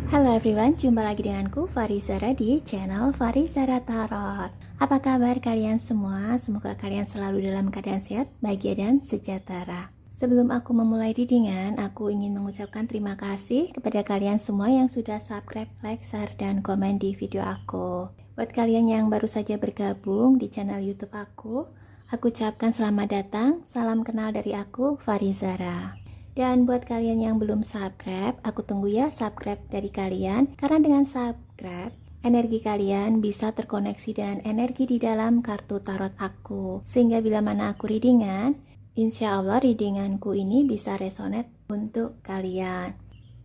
Halo everyone, jumpa lagi denganku Farizara di channel Farizara Tarot. Apa kabar kalian semua? Semoga kalian selalu dalam keadaan sehat, bahagia dan sejahtera. Sebelum aku memulai readingan, aku ingin mengucapkan terima kasih kepada kalian semua yang sudah subscribe, like, share, dan komen di video aku. Buat kalian yang baru saja bergabung di channel YouTube aku ucapkan selamat datang, salam kenal dari aku Farizara. Dan buat kalian yang belum subscribe, aku tunggu ya subscribe dari kalian. Karena dengan subscribe, energi kalian bisa terkoneksi dengan energi di dalam kartu tarot aku. Sehingga bila mana aku readingan, insya Allah readinganku ini bisa resonate untuk kalian.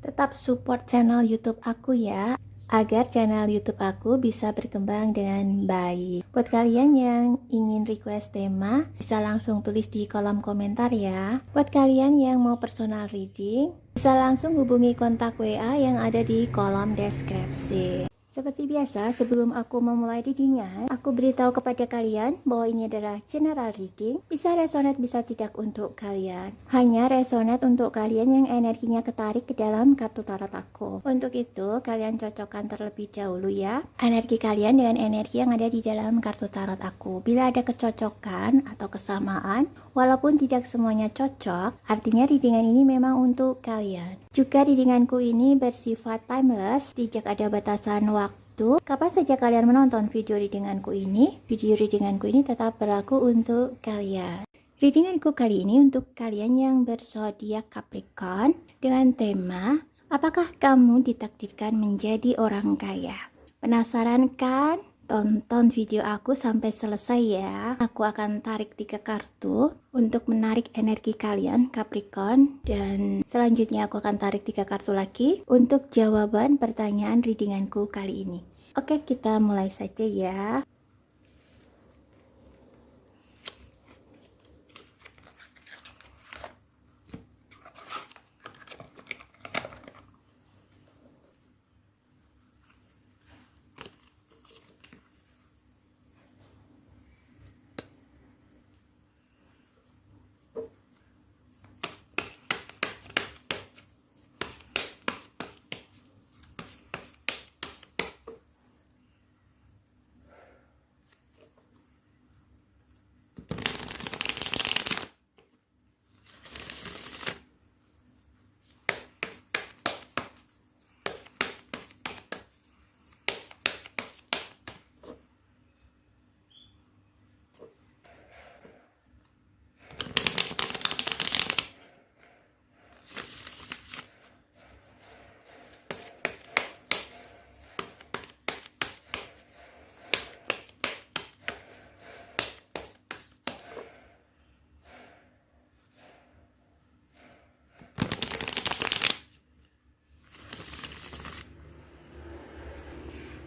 Tetap support channel YouTube aku ya, agar channel YouTube aku bisa berkembang dengan baik. Buat kalian yang ingin request tema, bisa langsung tulis di kolom komentar ya. Buat kalian yang mau personal reading, bisa langsung hubungi kontak WA yang ada di kolom deskripsi. Seperti biasa, sebelum aku memulai readingan, aku beritahu kepada kalian bahwa ini adalah general reading. Bisa resonate, bisa tidak untuk kalian. Hanya resonate untuk kalian yang energinya ketarik ke dalam kartu tarot aku. Untuk itu, kalian cocokkan terlebih dahulu ya energi kalian dengan energi yang ada di dalam kartu tarot aku. Bila ada kecocokan atau kesamaan, walaupun tidak semuanya cocok, artinya readingan ini memang untuk kalian. Juga readinganku ini bersifat timeless, tidak ada batasan waktu. Kapan saja kalian menonton video readinganku ini tetap berlaku untuk kalian. Readinganku kali ini untuk kalian yang berzodiak Capricorn dengan tema, apakah kamu ditakdirkan menjadi orang kaya? Penasaran kan? Tonton video aku sampai selesai ya. Aku akan tarik 3 kartu untuk menarik energi kalian Capricorn, dan selanjutnya aku akan tarik 3 kartu lagi untuk jawaban pertanyaan readinganku kali ini. Oke, kita mulai saja ya.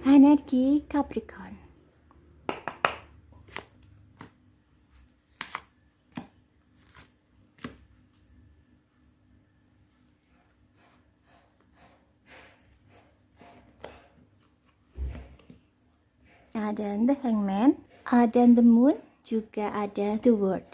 Energi Capricorn. Ada The Hangman, ada The Moon, juga ada The World.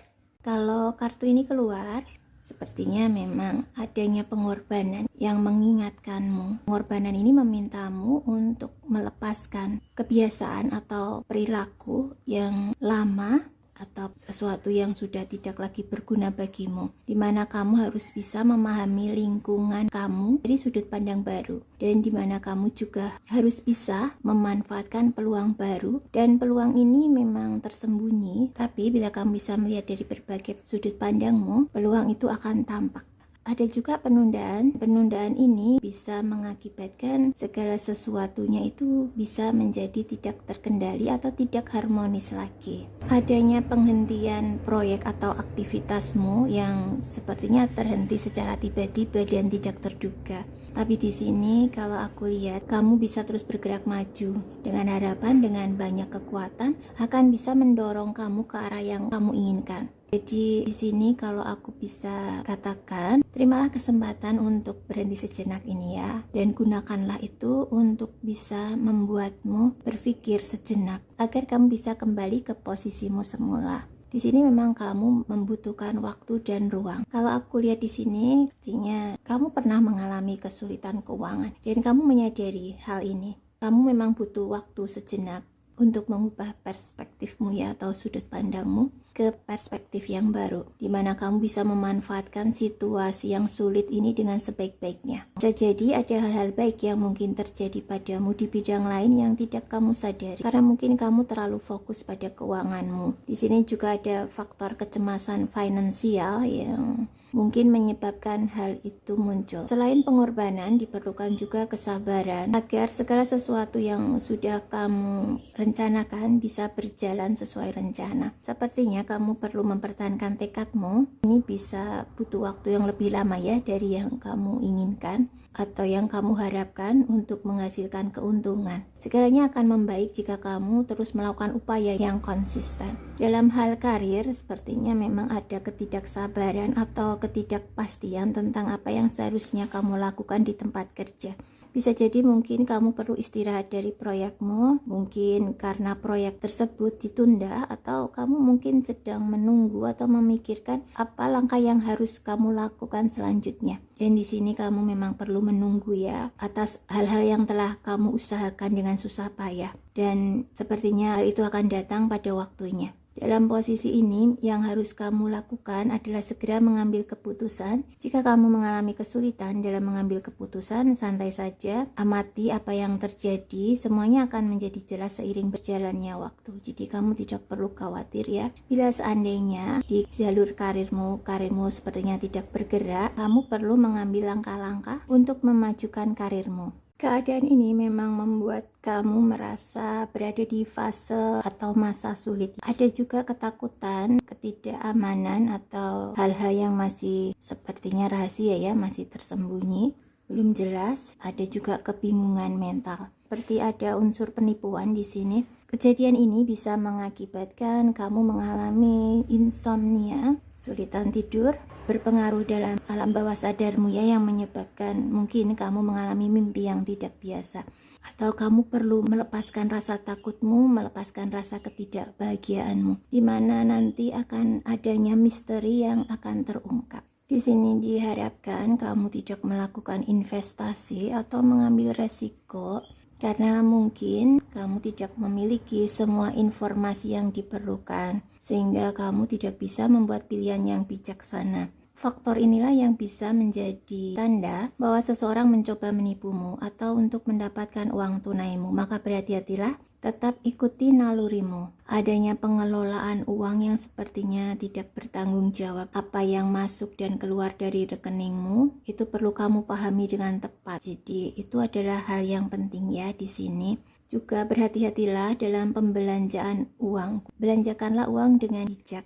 Kalau kartu ini keluar, sepertinya memang adanya pengorbanan yang mengingatkanmu. Pengorbanan ini memintamu untuk melepaskan kebiasaan atau perilaku yang lama atau sesuatu yang sudah tidak lagi berguna bagimu, dimana kamu harus bisa memahami lingkungan kamu dari sudut pandang baru, dan dimana kamu juga harus bisa memanfaatkan peluang baru. Dan peluang ini memang tersembunyi, tapi bila kamu bisa melihat dari berbagai sudut pandangmu, peluang itu akan tampak. Ada juga penundaan. Penundaan ini bisa mengakibatkan segala sesuatunya itu bisa menjadi tidak terkendali atau tidak harmonis lagi. Adanya penghentian proyek atau aktivitasmu yang sepertinya terhenti secara tiba-tiba dan tidak terduga. Tapi di sini kalau aku lihat, kamu bisa terus bergerak maju dengan harapan, dengan banyak kekuatan akan bisa mendorong kamu ke arah yang kamu inginkan. Jadi di sini kalau aku bisa katakan, terimalah kesempatan untuk berhenti sejenak ini ya, dan gunakanlah itu untuk bisa membuatmu berpikir sejenak agar kamu bisa kembali ke posisimu semula. Di sini memang kamu membutuhkan waktu dan ruang. Kalau aku lihat di sini, artinya kamu pernah mengalami kesulitan keuangan dan kamu menyadari hal ini. Kamu memang butuh waktu sejenak untuk mengubah perspektifmu ya, atau sudut pandangmu ke perspektif yang baru, di mana kamu bisa memanfaatkan situasi yang sulit ini dengan sebaik-baiknya. Bisa jadi ada hal-hal baik yang mungkin terjadi padamu di bidang lain yang tidak kamu sadari, karena mungkin kamu terlalu fokus pada keuanganmu. Di sini juga ada faktor kecemasan finansial yang mungkin menyebabkan hal itu muncul. Selain pengorbanan, diperlukan juga kesabaran agar segala sesuatu yang sudah kamu rencanakan bisa berjalan sesuai rencana. Sepertinya kamu perlu mempertahankan tekadmu. Ini bisa butuh waktu yang lebih lama ya dari yang kamu inginkan atau yang kamu harapkan untuk menghasilkan keuntungan. Segalanya akan membaik jika kamu terus melakukan upaya yang konsisten. Dalam hal karir, sepertinya memang ada ketidaksabaran atau ketidakpastian tentang apa yang seharusnya kamu lakukan di tempat kerja. Bisa jadi mungkin kamu perlu istirahat dari proyekmu, mungkin karena proyek tersebut ditunda, atau kamu mungkin sedang menunggu atau memikirkan apa langkah yang harus kamu lakukan selanjutnya. Dan di sini kamu memang perlu menunggu ya atas hal-hal yang telah kamu usahakan dengan susah payah. Dan sepertinya hal itu akan datang pada waktunya. Dalam posisi ini, yang harus kamu lakukan adalah segera mengambil keputusan. Jika kamu mengalami kesulitan dalam mengambil keputusan, santai saja, amati apa yang terjadi, semuanya akan menjadi jelas seiring berjalannya waktu. Jadi kamu tidak perlu khawatir ya. Bila seandainya di jalur karirmu sepertinya tidak bergerak, kamu perlu mengambil langkah-langkah untuk memajukan karirmu. Keadaan ini memang membuat kamu merasa berada di fase atau masa sulit. Ada juga ketakutan, ketidakamanan, atau hal-hal yang masih sepertinya rahasia ya, masih tersembunyi, belum jelas. Ada juga kebingungan mental. Seperti ada unsur penipuan di sini. Kejadian ini bisa mengakibatkan kamu mengalami insomnia, kesulitan tidur, berpengaruh dalam alam bawah sadarmu ya, yang menyebabkan mungkin kamu mengalami mimpi yang tidak biasa. Atau kamu perlu melepaskan rasa takutmu, melepaskan rasa ketidakbahagiaanmu, di mana nanti akan adanya misteri yang akan terungkap. Di sini diharapkan kamu tidak melakukan investasi atau mengambil resiko, karena mungkin kamu tidak memiliki semua informasi yang diperlukan, sehingga kamu tidak bisa membuat pilihan yang bijaksana. Faktor inilah yang bisa menjadi tanda bahwa seseorang mencoba menipumu atau untuk mendapatkan uang tunaimu. Maka berhati-hatilah, tetap ikuti nalurimu. Adanya pengelolaan uang yang sepertinya tidak bertanggung jawab, apa yang masuk dan keluar dari rekeningmu, itu perlu kamu pahami dengan tepat. Jadi itu adalah hal yang penting ya di sini. Juga berhati-hatilah dalam pembelanjaan uang. Belanjakanlah uang dengan bijak.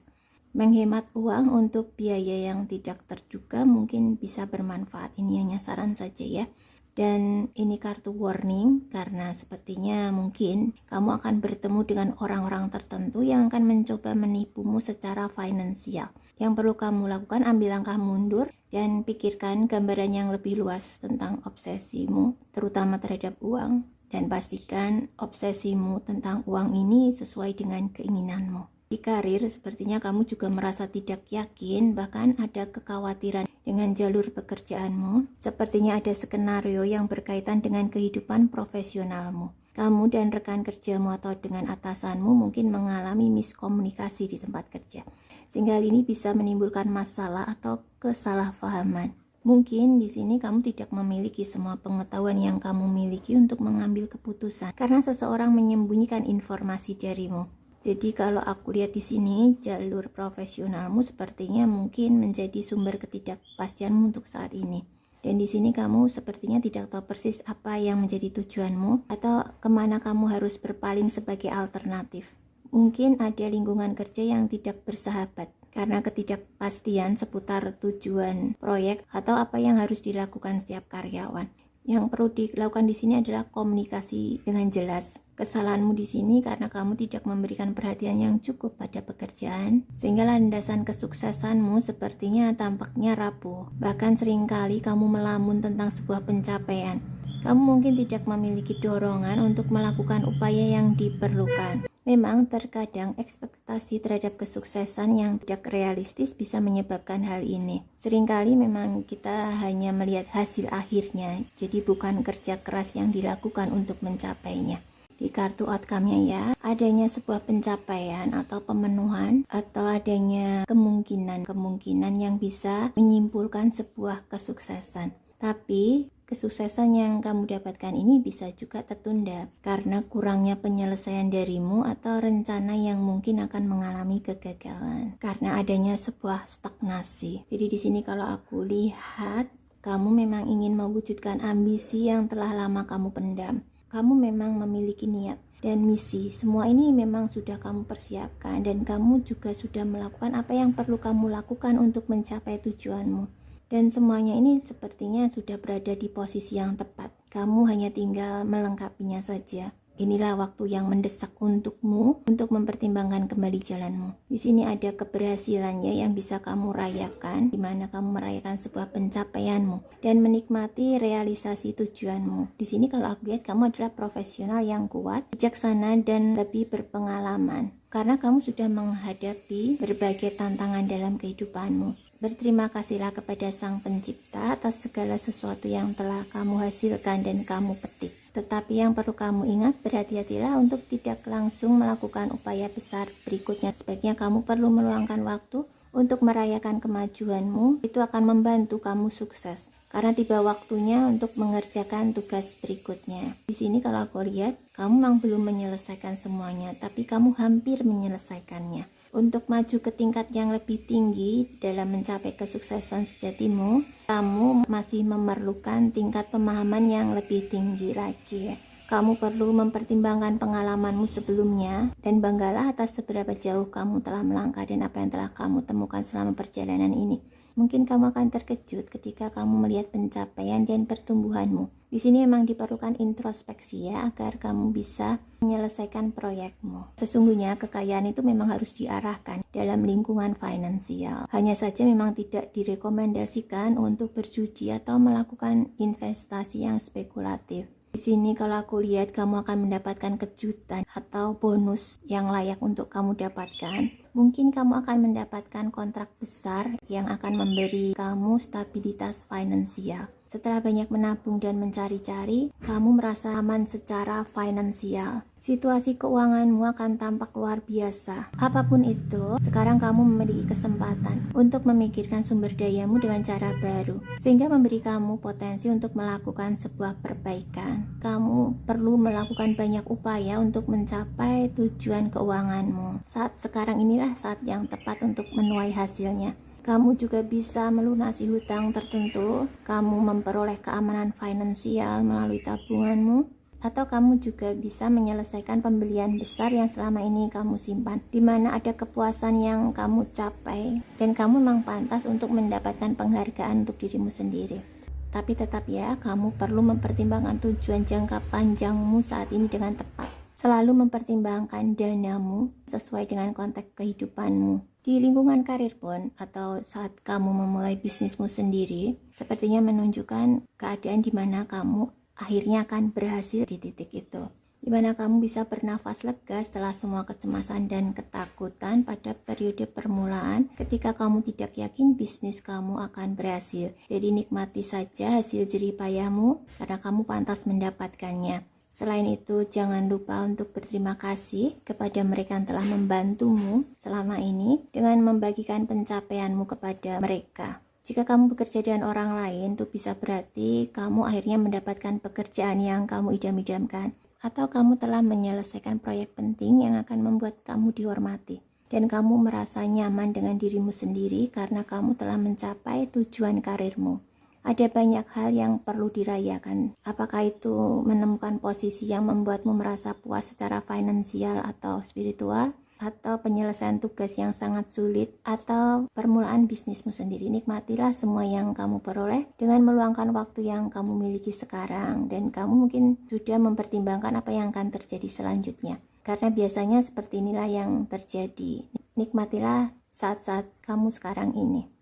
Menghemat uang untuk biaya yang tidak terduga mungkin bisa bermanfaat. Ini hanya saran saja ya. Dan ini kartu warning, karena sepertinya mungkin kamu akan bertemu dengan orang-orang tertentu yang akan mencoba menipumu secara finansial. Yang perlu kamu lakukan, ambil langkah mundur dan pikirkan gambaran yang lebih luas tentang obsesimu, terutama terhadap uang. Dan pastikan obsesimu tentang uang ini sesuai dengan keinginanmu. Di karir, sepertinya kamu juga merasa tidak yakin, bahkan ada kekhawatiran dengan jalur pekerjaanmu. Sepertinya ada skenario yang berkaitan dengan kehidupan profesionalmu. Kamu dan rekan kerjamu atau dengan atasanmu mungkin mengalami miskomunikasi di tempat kerja, sehingga hal ini bisa menimbulkan masalah atau kesalahpahaman. Mungkin di sini kamu tidak memiliki semua pengetahuan yang kamu miliki untuk mengambil keputusan, karena seseorang menyembunyikan informasi darimu. Jadi kalau aku lihat di sini, jalur profesionalmu sepertinya mungkin menjadi sumber ketidakpastianmu untuk saat ini. Dan di sini kamu sepertinya tidak tahu persis apa yang menjadi tujuanmu atau kemana kamu harus berpaling sebagai alternatif. Mungkin ada lingkungan kerja yang tidak bersahabat karena ketidakpastian seputar tujuan proyek atau apa yang harus dilakukan setiap karyawan. Yang perlu dilakukan di sini adalah komunikasi dengan jelas. Kesalahanmu di sini karena kamu tidak memberikan perhatian yang cukup pada pekerjaan, sehingga landasan kesuksesanmu sepertinya tampaknya rapuh. Bahkan seringkali kamu melamun tentang sebuah pencapaian. Kamu mungkin tidak memiliki dorongan untuk melakukan upaya yang diperlukan. Memang terkadang ekspektasi terhadap kesuksesan yang tidak realistis bisa menyebabkan hal ini. Seringkali memang kita hanya melihat hasil akhirnya, jadi bukan kerja keras yang dilakukan untuk mencapainya. Di kartu outcome-nya ya, adanya sebuah pencapaian atau pemenuhan atau adanya kemungkinan yang bisa menyimpulkan sebuah kesuksesan. Tapi kesuksesan yang kamu dapatkan ini bisa juga tertunda karena kurangnya penyelesaian darimu atau rencana yang mungkin akan mengalami kegagalan karena adanya sebuah stagnasi. Jadi di sini kalau aku lihat, kamu memang ingin mewujudkan ambisi yang telah lama kamu pendam. Kamu memang memiliki niat dan misi. Semua ini memang sudah kamu persiapkan dan kamu juga sudah melakukan apa yang perlu kamu lakukan untuk mencapai tujuanmu. Dan semuanya ini sepertinya sudah berada di posisi yang tepat. Kamu hanya tinggal melengkapinya saja. Inilah waktu yang mendesak untukmu untuk mempertimbangkan kembali jalanmu. Di sini ada keberhasilannya yang bisa kamu rayakan, di mana kamu merayakan sebuah pencapaianmu dan menikmati realisasi tujuanmu. Di sini kalau aku lihat kamu adalah profesional yang kuat, bijaksana dan lebih berpengalaman karena kamu sudah menghadapi berbagai tantangan dalam kehidupanmu. Berterima kasihlah kepada Sang Pencipta atas segala sesuatu yang telah kamu hasilkan dan kamu petik. Tetapi yang perlu kamu ingat, berhati-hatilah untuk tidak langsung melakukan upaya besar berikutnya. Sebaiknya kamu perlu meluangkan waktu untuk merayakan kemajuanmu. Itu akan membantu kamu sukses. Karena tiba waktunya untuk mengerjakan tugas berikutnya. Di sini kalau aku lihat, kamu memang belum menyelesaikan semuanya, tapi kamu hampir menyelesaikannya. Untuk maju ke tingkat yang lebih tinggi dalam mencapai kesuksesan sejatimu, kamu masih memerlukan tingkat pemahaman yang lebih tinggi lagi. Kamu perlu mempertimbangkan pengalamanmu sebelumnya dan banggalah atas seberapa jauh kamu telah melangkah dan apa yang telah kamu temukan selama perjalanan ini. Mungkin kamu akan terkejut ketika kamu melihat pencapaian dan pertumbuhanmu. Di sini memang diperlukan introspeksi ya, agar kamu bisa menyelesaikan proyekmu. Sesungguhnya kekayaan itu memang harus diarahkan dalam lingkungan finansial. Hanya saja memang tidak direkomendasikan untuk berjudi atau melakukan investasi yang spekulatif. Di sini kalau aku lihat kamu akan mendapatkan kejutan atau bonus yang layak untuk kamu dapatkan. Mungkin kamu akan mendapatkan kontrak besar yang akan memberi kamu stabilitas finansial. Setelah banyak menabung dan mencari-cari, kamu merasa aman secara finansial. Situasi keuanganmu akan tampak luar biasa. Apapun itu, sekarang kamu memiliki kesempatan untuk memikirkan sumber dayamu dengan cara baru, sehingga memberi kamu potensi untuk melakukan sebuah perbaikan. Kamu perlu melakukan banyak upaya untuk mencapai tujuan keuanganmu. Saat sekarang inilah saat yang tepat untuk menuai hasilnya. Kamu juga bisa melunasi hutang tertentu, kamu memperoleh keamanan finansial melalui tabunganmu, atau kamu juga bisa menyelesaikan pembelian besar yang selama ini kamu simpan, di mana ada kepuasan yang kamu capai, dan kamu memang pantas untuk mendapatkan penghargaan untuk dirimu sendiri. Tapi tetap ya, kamu perlu mempertimbangkan tujuan jangka panjangmu saat ini dengan tepat. Selalu mempertimbangkan danamu sesuai dengan konteks kehidupanmu. Di lingkungan karir pun, atau saat kamu memulai bisnismu sendiri, sepertinya menunjukkan keadaan di mana kamu akhirnya akan berhasil di titik itu, di mana kamu bisa bernafas lega setelah semua kecemasan dan ketakutan pada periode permulaan ketika kamu tidak yakin bisnis kamu akan berhasil. Jadi nikmati saja hasil jerih payahmu karena kamu pantas mendapatkannya. Selain itu, jangan lupa untuk berterima kasih kepada mereka yang telah membantumu selama ini dengan membagikan pencapaianmu kepada mereka. Jika kamu bekerja dengan orang lain, itu bisa berarti kamu akhirnya mendapatkan pekerjaan yang kamu idam-idamkan, atau kamu telah menyelesaikan proyek penting yang akan membuat kamu dihormati, dan kamu merasa nyaman dengan dirimu sendiri karena kamu telah mencapai tujuan karirmu. Ada banyak hal yang perlu dirayakan. Apakah itu menemukan posisi yang membuatmu merasa puas secara finansial atau spiritual, atau penyelesaian tugas yang sangat sulit, atau permulaan bisnismu sendiri. Nikmatilah semua yang kamu peroleh dengan meluangkan waktu yang kamu miliki sekarang, dan kamu mungkin sudah mempertimbangkan apa yang akan terjadi selanjutnya. Karena biasanya seperti inilah yang terjadi. Nikmatilah saat-saat kamu sekarang ini.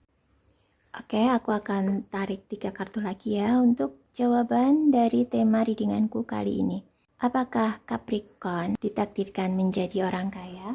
Oke, aku akan tarik 3 kartu lagi ya untuk jawaban dari tema readinganku kali ini. Apakah Capricorn ditakdirkan menjadi orang kaya?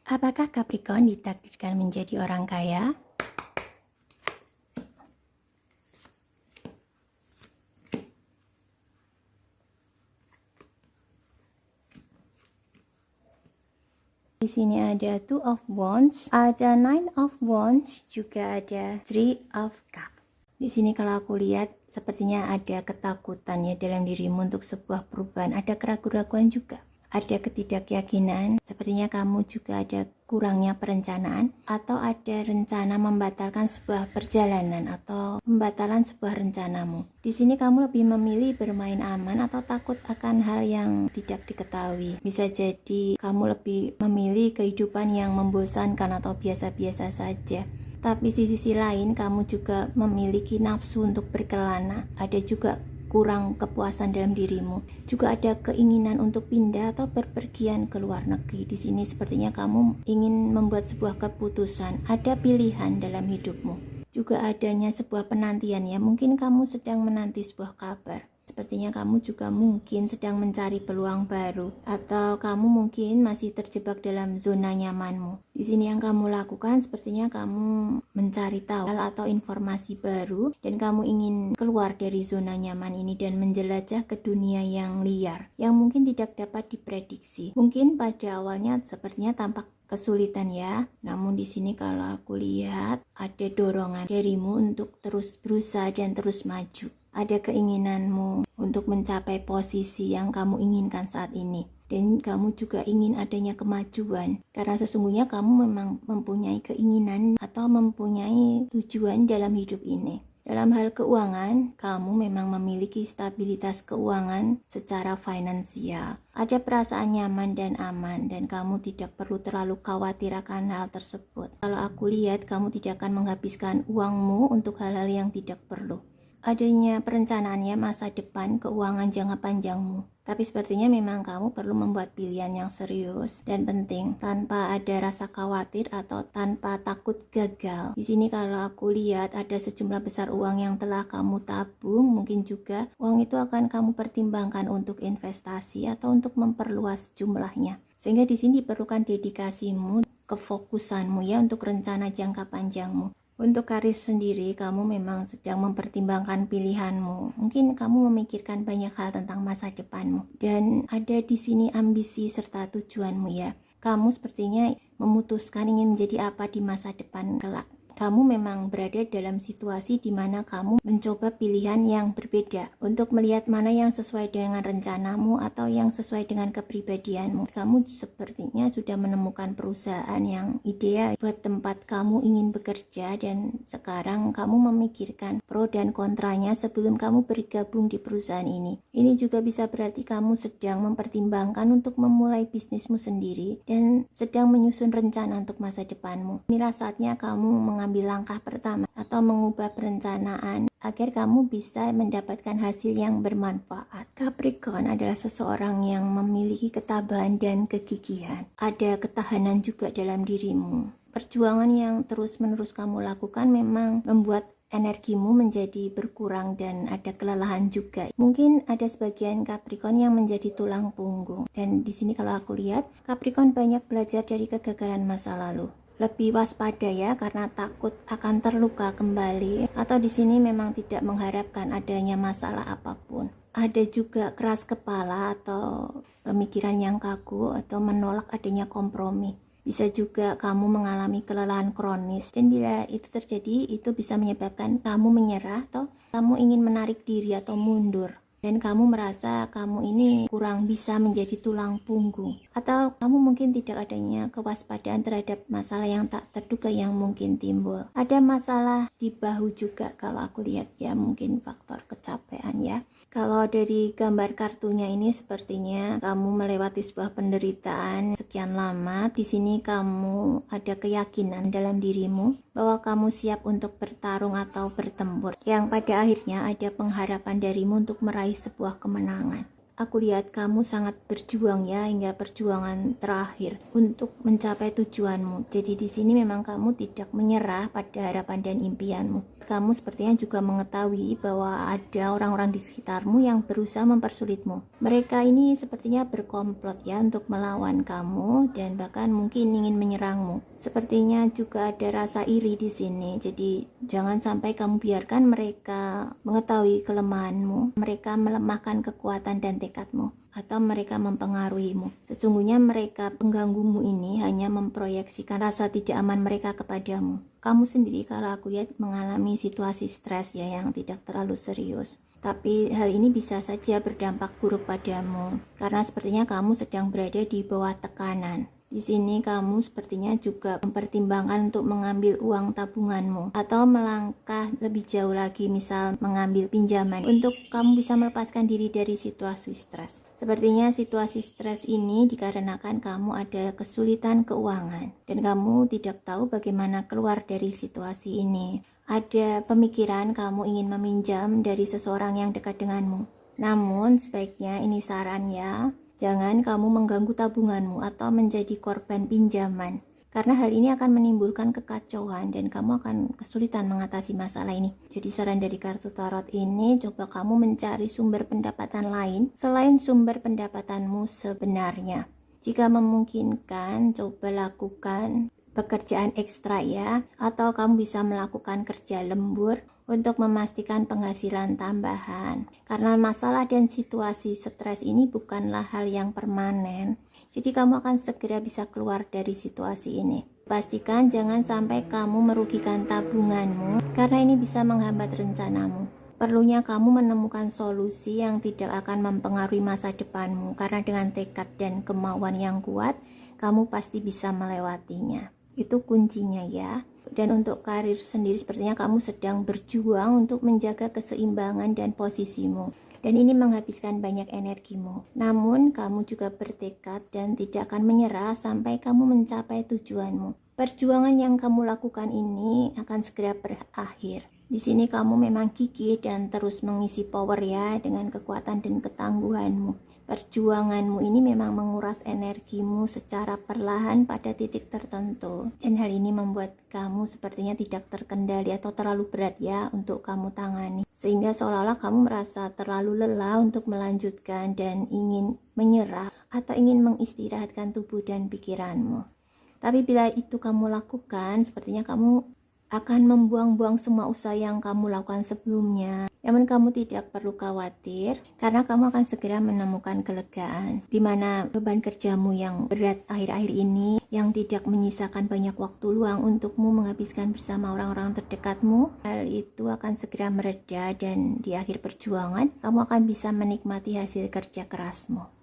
Apakah Capricorn ditakdirkan menjadi orang kaya? Di sini ada Two of Wands, ada Nine of Wands, juga ada Three of Cups. Di sini kalau aku lihat sepertinya ada ketakutan ya dalam dirimu untuk sebuah perubahan, ada keraguan-keraguan juga. Ada ketidakyakinan, sepertinya kamu juga ada kurangnya perencanaan atau ada rencana membatalkan sebuah perjalanan atau pembatalan sebuah rencanamu. Di sini kamu lebih memilih bermain aman atau takut akan hal yang tidak diketahui. Bisa jadi kamu lebih memilih kehidupan yang membosankan atau biasa-biasa saja. Tapi di sisi lain kamu juga memiliki nafsu untuk berkelana. Ada juga kurang kepuasan dalam dirimu. Juga ada keinginan untuk pindah atau berpergian ke luar negeri. Di sini sepertinya kamu ingin membuat sebuah keputusan. Ada pilihan dalam hidupmu. Juga adanya sebuah penantian ya. Mungkin kamu sedang menanti sebuah kabar. Sepertinya kamu juga mungkin sedang mencari peluang baru atau kamu mungkin masih terjebak dalam zona nyamanmu. Di sini yang kamu lakukan sepertinya kamu mencari tahu atau informasi baru dan kamu ingin keluar dari zona nyaman ini dan menjelajah ke dunia yang liar yang mungkin tidak dapat diprediksi. Mungkin pada awalnya sepertinya tampak kesulitan ya. Namun di sini kalau aku lihat ada dorongan darimu untuk terus berusaha dan terus maju. Ada keinginanmu untuk mencapai posisi yang kamu inginkan saat ini. Dan kamu juga ingin adanya kemajuan. Karena sesungguhnya kamu memang mempunyai keinginan atau mempunyai tujuan dalam hidup ini. Dalam hal keuangan, kamu memang memiliki stabilitas keuangan secara finansial. Ada perasaan nyaman dan aman dan kamu tidak perlu terlalu khawatir akan hal tersebut. Kalau aku lihat, kamu tidak akan menghabiskan uangmu untuk hal-hal yang tidak perlu. Adanya perencanaannya masa depan keuangan jangka panjangmu. Tapi sepertinya memang kamu perlu membuat pilihan yang serius dan penting tanpa ada rasa khawatir atau tanpa takut gagal. Di sini kalau aku lihat ada sejumlah besar uang yang telah kamu tabung, mungkin juga uang itu akan kamu pertimbangkan untuk investasi atau untuk memperluas jumlahnya. Sehingga di sini diperlukan dedikasimu, kefokusanmu ya untuk rencana jangka panjangmu. Untuk karir sendiri, kamu memang sedang mempertimbangkan pilihanmu. Mungkin kamu memikirkan banyak hal tentang masa depanmu. Dan ada di sini ambisi serta tujuanmu ya. Kamu sepertinya memutuskan ingin menjadi apa di masa depan kelak. Kamu memang berada dalam situasi di mana kamu mencoba pilihan yang berbeda untuk melihat mana yang sesuai dengan rencanamu atau yang sesuai dengan kepribadianmu. Kamu sepertinya sudah menemukan perusahaan yang ideal buat tempat kamu ingin bekerja dan sekarang kamu memikirkan pro dan kontranya sebelum kamu bergabung di perusahaan ini. Ini juga bisa berarti kamu sedang mempertimbangkan untuk memulai bisnismu sendiri dan sedang menyusun rencana untuk masa depanmu. Inilah saatnya kamu mengambil langkah pertama atau mengubah perencanaan agar kamu bisa mendapatkan hasil yang bermanfaat. Capricorn adalah seseorang yang memiliki ketabahan dan kegigihan. Ada ketahanan juga dalam dirimu. Perjuangan yang terus-menerus kamu lakukan memang membuat energimu menjadi berkurang dan ada kelelahan juga. Mungkin ada sebagian Capricorn yang menjadi tulang punggung. Dan di sini kalau aku lihat, Capricorn banyak belajar dari kegagalan masa lalu. Lebih waspada ya, karena takut akan terluka kembali, atau di sini memang tidak mengharapkan adanya masalah apapun. Ada juga keras kepala atau pemikiran yang kaku atau menolak adanya kompromi. Bisa juga kamu mengalami kelelahan kronis, dan bila itu terjadi, itu bisa menyebabkan kamu menyerah atau kamu ingin menarik diri atau mundur. Dan kamu merasa kamu ini kurang bisa menjadi tulang punggung. Atau kamu mungkin tidak adanya kewaspadaan terhadap masalah yang tak terduga yang mungkin timbul. Ada masalah di bahu juga kalau aku lihat ya, mungkin faktor kecapean ya. Kalau dari gambar kartunya ini sepertinya kamu melewati sebuah penderitaan sekian lama. Di sini kamu ada keyakinan dalam dirimu bahwa kamu siap untuk bertarung atau bertempur, yang pada akhirnya ada pengharapan darimu untuk meraih sebuah kemenangan. Aku lihat kamu sangat berjuang ya, hingga perjuangan terakhir untuk mencapai tujuanmu. Jadi di sini memang kamu tidak menyerah pada harapan dan impianmu. Kamu sepertinya juga mengetahui bahwa ada orang-orang di sekitarmu yang berusaha mempersulitmu. Mereka ini sepertinya berkomplot ya untuk melawan kamu dan bahkan mungkin ingin menyerangmu. Sepertinya juga ada rasa iri di sini. Jadi jangan sampai kamu biarkan mereka mengetahui kelemahanmu. Mereka melemahkan kekuatan dan tekadmu, atau mereka mempengaruhimu. Sesungguhnya mereka pengganggumu ini hanya memproyeksikan rasa tidak aman mereka kepadamu. Kamu sendiri kalau aku lihat mengalami situasi stres ya yang tidak terlalu serius. Tapi hal ini bisa saja berdampak buruk padamu karena sepertinya kamu sedang berada di bawah tekanan. Di sini kamu sepertinya juga mempertimbangkan untuk mengambil uang tabunganmu atau melangkah lebih jauh lagi, misal mengambil pinjaman untuk kamu bisa melepaskan diri dari situasi stres. Sepertinya situasi stres ini dikarenakan kamu ada kesulitan keuangan dan kamu tidak tahu bagaimana keluar dari situasi ini. Ada pemikiran kamu ingin meminjam dari seseorang yang dekat denganmu. Namun sebaiknya ini saran ya, jangan kamu mengganggu tabunganmu atau menjadi korban pinjaman, karena hal ini akan menimbulkan kekacauan dan kamu akan kesulitan mengatasi masalah ini. Jadi saran dari kartu tarot ini, coba kamu mencari sumber pendapatan lain selain sumber pendapatanmu sebenarnya. Jika memungkinkan, coba lakukan pekerjaan ekstra ya, atau kamu bisa melakukan kerja lembur untuk memastikan penghasilan tambahan. Karena masalah dan situasi stres ini bukanlah hal yang permanen, jadi kamu akan segera bisa keluar dari situasi ini. Pastikan jangan sampai kamu merugikan tabunganmu, karena ini bisa menghambat rencanamu. Perlunya kamu menemukan solusi yang tidak akan mempengaruhi masa depanmu, karena dengan tekad dan kemauan yang kuat, kamu pasti bisa melewatinya. Itu kuncinya ya. Dan untuk karir sendiri sepertinya kamu sedang berjuang untuk menjaga keseimbangan dan posisimu, dan ini menghabiskan banyak energimu. Namun kamu juga bertekad dan tidak akan menyerah sampai kamu mencapai tujuanmu. Perjuangan yang kamu lakukan ini akan segera berakhir. Di sini kamu memang gigih dan terus mengisi power ya dengan kekuatan dan ketangguhanmu. Perjuanganmu ini memang menguras energimu secara perlahan pada titik tertentu, dan hal ini membuat kamu sepertinya tidak terkendali atau terlalu berat ya untuk kamu tangani, sehingga seolah-olah kamu merasa terlalu lelah untuk melanjutkan dan ingin menyerah atau ingin mengistirahatkan tubuh dan pikiranmu. Tapi bila itu kamu lakukan, sepertinya kamu akan membuang-buang semua usaha yang kamu lakukan sebelumnya. Namun kamu tidak perlu khawatir, karena kamu akan segera menemukan kelegaan, di mana beban kerjamu yang berat akhir-akhir ini, yang tidak menyisakan banyak waktu luang untukmu menghabiskan bersama orang-orang terdekatmu, hal itu akan segera mereda, dan di akhir perjuangan kamu akan bisa menikmati hasil kerja kerasmu.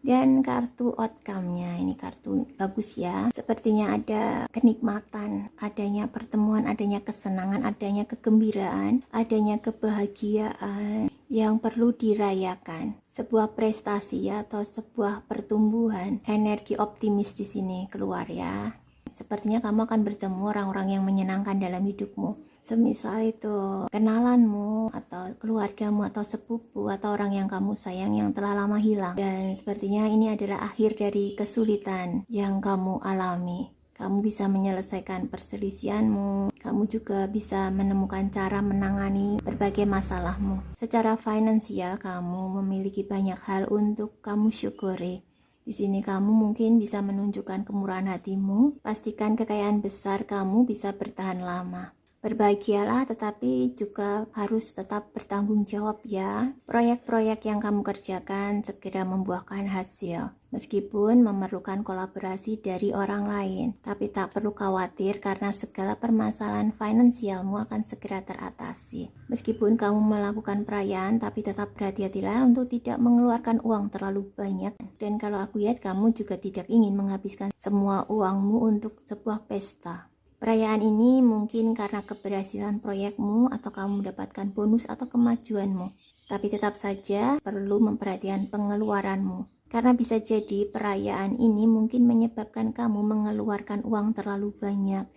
Dan kartu outcome-nya, ini kartu bagus ya. Sepertinya ada kenikmatan, adanya pertemuan, adanya kesenangan, adanya kegembiraan, adanya kebahagiaan yang perlu dirayakan. Sebuah prestasi ya, atau sebuah pertumbuhan. Energi optimis di sini keluar ya. Sepertinya kamu akan bertemu orang-orang yang menyenangkan dalam hidupmu. Semisal itu kenalanmu atau keluargamu atau sepupu atau orang yang kamu sayang yang telah lama hilang. Dan sepertinya ini adalah akhir dari kesulitan yang kamu alami. kamu bisa menyelesaikan perselisihanmu, kamu juga bisa menemukan cara menangani berbagai masalahmu. Secara finansial, kamu memiliki banyak hal untuk kamu syukuri. Di sini kamu mungkin bisa menunjukkan kemurahan hatimu, pastikan kekayaan besar kamu bisa bertahan lama. Berbahagialah, tetapi juga harus tetap bertanggung jawab ya. Proyek-proyek yang kamu kerjakan segera membuahkan hasil. Meskipun memerlukan kolaborasi dari orang lain, tapi tak perlu khawatir karena segala permasalahan finansialmu akan segera teratasi. Meskipun kamu melakukan perayaan, tapi tetap berhati-hatilah untuk tidak mengeluarkan uang terlalu banyak. Dan kalau aku lihat, kamu juga tidak ingin menghabiskan semua uangmu untuk sebuah pesta. Perayaan ini mungkin karena keberhasilan proyekmu atau kamu mendapatkan bonus atau kemajuanmu. Tapi tetap saja perlu memperhatikan pengeluaranmu. Karena bisa jadi perayaan ini mungkin menyebabkan kamu mengeluarkan uang terlalu banyak.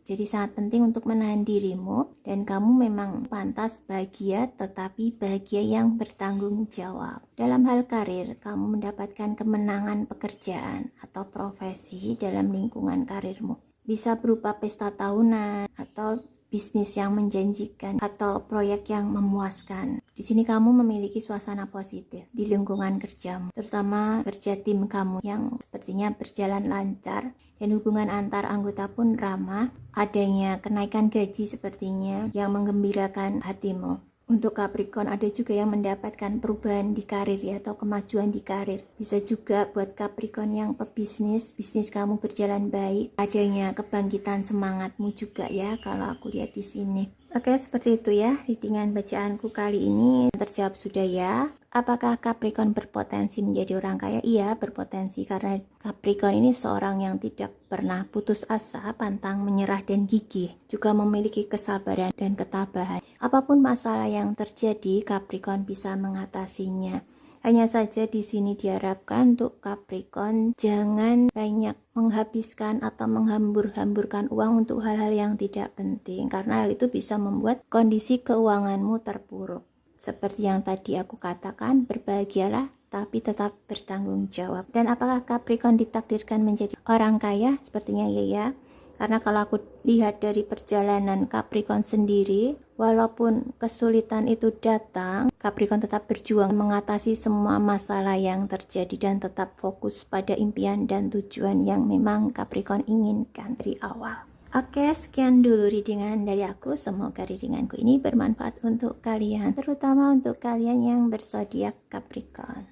Jadi sangat penting untuk menahan dirimu dan kamu memang pantas bahagia, tetapi bahagia yang bertanggung jawab. Dalam hal karir, kamu mendapatkan kemenangan pekerjaan atau profesi dalam lingkungan karirmu. Bisa berupa pesta tahunan atau bisnis yang menjanjikan atau proyek yang memuaskan. Di sini kamu memiliki suasana positif di lingkungan kerjamu, terutama kerja tim kamu yang sepertinya berjalan lancar dan hubungan antar anggota pun ramah. Adanya kenaikan gaji sepertinya yang menggembirakan hatimu. Untuk Capricorn, ada juga yang mendapatkan perubahan di karir ya, atau kemajuan di karir. Bisa juga buat Capricorn yang pebisnis, bisnis kamu berjalan baik, adanya kebangkitan semangatmu juga ya kalau aku lihat di sini. Oke, seperti itu ya readingan bacaanku kali ini. Terjawab sudah ya. Apakah Capricorn berpotensi menjadi orang kaya? Iya, berpotensi karena Capricorn ini seorang yang tidak pernah putus asa, pantang menyerah dan gigih. Juga memiliki kesabaran dan ketabahan. Apapun masalah yang terjadi, Capricorn bisa mengatasinya. Hanya saja di sini diharapkan untuk Capricorn jangan banyak menghabiskan atau menghambur-hamburkan uang untuk hal-hal yang tidak penting, karena hal itu bisa membuat kondisi keuanganmu terpuruk. Seperti yang tadi aku katakan, berbahagialah tapi tetap bertanggung jawab. Dan apakah Capricorn ditakdirkan menjadi orang kaya? Sepertinya ya. Karena kalau aku lihat dari perjalanan Capricorn sendiri, walaupun kesulitan itu datang, Capricorn tetap berjuang mengatasi semua masalah yang terjadi dan tetap fokus pada impian dan tujuan yang memang Capricorn inginkan dari awal. Oke, sekian dulu readingan dari aku. Semoga readinganku ini bermanfaat untuk kalian, terutama untuk kalian yang berzodiak Capricorn.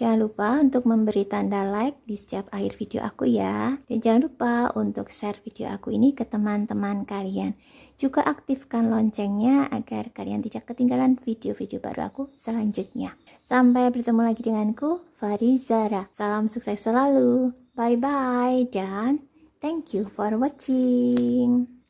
Jangan lupa untuk memberi tanda like di setiap akhir video aku ya. Dan jangan lupa untuk share video aku ini ke teman-teman kalian. Juga aktifkan loncengnya agar kalian tidak ketinggalan video-video baru aku selanjutnya. Sampai bertemu lagi denganku, Farizara. Salam sukses selalu. Bye-bye dan thank you for watching.